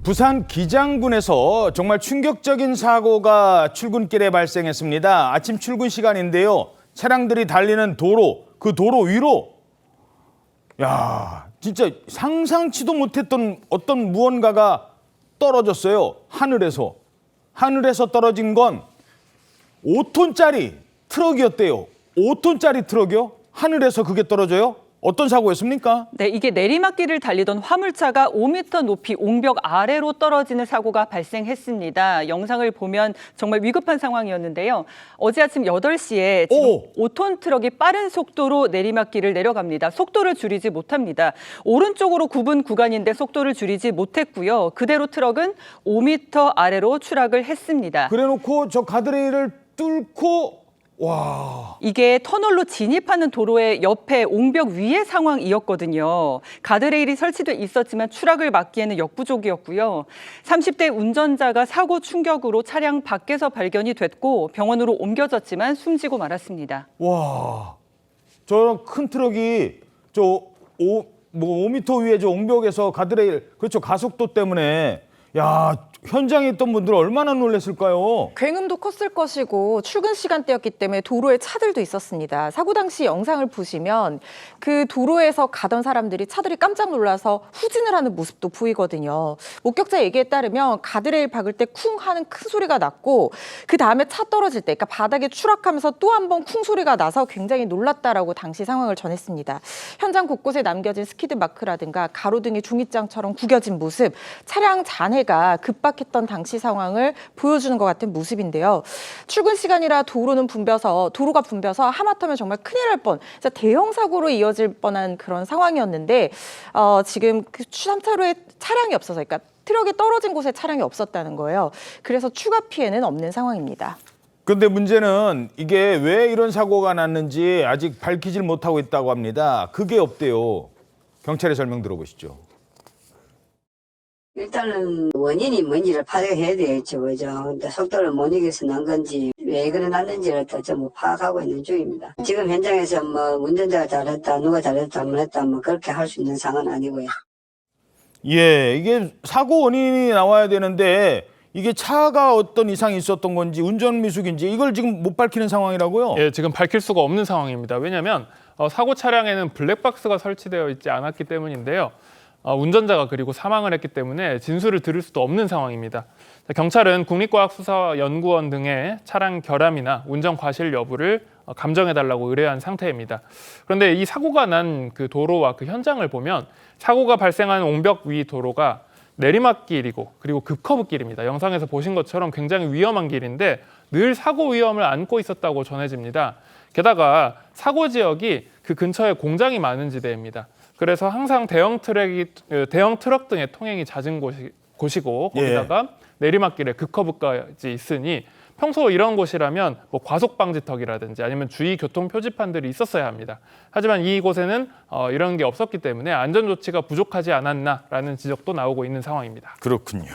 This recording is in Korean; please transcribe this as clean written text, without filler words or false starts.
부산 기장군에서 정말 충격적인 사고가 출근길에 발생했습니다. 아침 출근 시간인데요. 차량들이 달리는 도로, 그 도로 위로 진짜 상상치도 못했던 어떤 무언가가 떨어졌어요. 하늘에서. 하늘에서 떨어진 건 5톤짜리 트럭이었대요. 5톤짜리 트럭이요? 하늘에서 그게 떨어져요? 어떤 사고였습니까? 네, 이게 내리막길을 달리던 화물차가 5m 높이 옹벽 아래로 떨어지는 사고가 발생했습니다. 영상을 보면 정말 위급한 상황이었는데요. 어제 아침 8시에 지금 5톤 트럭이 빠른 속도로 내리막길을 내려갑니다. 속도를 줄이지 못합니다. 오른쪽으로 굽은 구간인데 속도를 줄이지 못했고요. 그대로 트럭은 5m 아래로 추락을 했습니다. 그래놓고 저 가드레일을 뚫고 이게 터널로 진입하는 도로의 옆에 옹벽 위의 상황이었거든요. 가드레일이 설치돼 있었지만 추락을 막기에는 역부족이었고요. 30대 운전자가 사고 충격으로 차량 밖에서 발견이 됐고 병원으로 옮겨졌지만 숨지고 말았습니다. 저 큰 트럭이 5m 위에 저 옹벽에서 가드레일, 그렇죠, 가속도 때문에 현장에 있던 분들은 얼마나 놀랐을까요? 굉음도 컸을 것이고 출근 시간대였기 때문에 도로에 차들도 있었습니다. 사고 당시 영상을 보시면 그 도로에서 가던 사람들이 차들이 깜짝 놀라서 후진을 하는 모습도 보이거든요. 목격자 얘기에 따르면 가드레일 박을 때 쿵 하는 큰 소리가 났고 그 다음에 차 떨어질 때, 그러니까 바닥에 추락하면서 또 한 번 쿵 소리가 나서 굉장히 놀랐다라고 당시 상황을 전했습니다. 현장 곳곳에 남겨진 스키드 마크라든가 가로등이 종이장처럼 구겨진 모습, 차량 잔해가 급박했던 당시 상황을 보여주는 것 같은 모습인데요. 출근 시간이라 도로가 붐벼서 하마터면 정말 큰일 날 뻔, 진짜 대형 사고로 이어질 뻔한 그런 상황이었는데 지금 그 3차로에 차량이 없어서, 그러니까 트럭이 떨어진 곳에 차량이 없었다는 거예요. 그래서 추가 피해는 없는 상황입니다. 근데 문제는 이게 왜 이런 사고가 났는지 아직 밝히질 못하고 있다고 합니다. 그게 없대요. 경찰의 설명 들어보시죠. 일단은 원인이 뭔지를 파악해야 되겠죠, 그죠? 근데 속도를 못 이겨서 난 건지 왜 그래 났는지를 또 좀 파악하고 있는 중입니다. 지금 현장에서 뭐 운전자가 잘했다, 누가 잘했다, 못했다, 뭐 그렇게 할 수 있는 상황은 아니고요. 이게 사고 원인이 나와야 되는데 이게 차가 어떤 이상이 있었던 건지 운전 미숙인지 이걸 지금 못 밝히는 상황이라고요? 예, 지금 밝힐 수가 없는 상황입니다. 왜냐하면 사고 차량에는 블랙박스가 설치되어 있지 않았기 때문인데요. 운전자가 그리고 사망을 했기 때문에 진술을 들을 수도 없는 상황입니다. 경찰은 국립과학수사연구원 등의 차량 결함이나 운전 과실 여부를 감정해달라고 의뢰한 상태입니다. 그런데 이 사고가 난 그 도로와 그 현장을 보면 사고가 발생한 옹벽 위 도로가 내리막길이고 그리고 급커브길입니다. 영상에서 보신 것처럼 굉장히 위험한 길인데 늘 사고 위험을 안고 있었다고 전해집니다. 게다가 사고 지역이 그 근처에 공장이 많은 지대입니다. 그래서 항상 대형 트럭 등의 통행이 잦은 곳이고 거기다가 내리막길에 급커브까지 있으니 평소 이런 곳이라면 뭐 과속 방지턱이라든지 아니면 주의 교통 표지판들이 있었어야 합니다. 하지만 이곳에는 이런 게 없었기 때문에 안전 조치가 부족하지 않았나라는 지적도 나오고 있는 상황입니다. 그렇군요.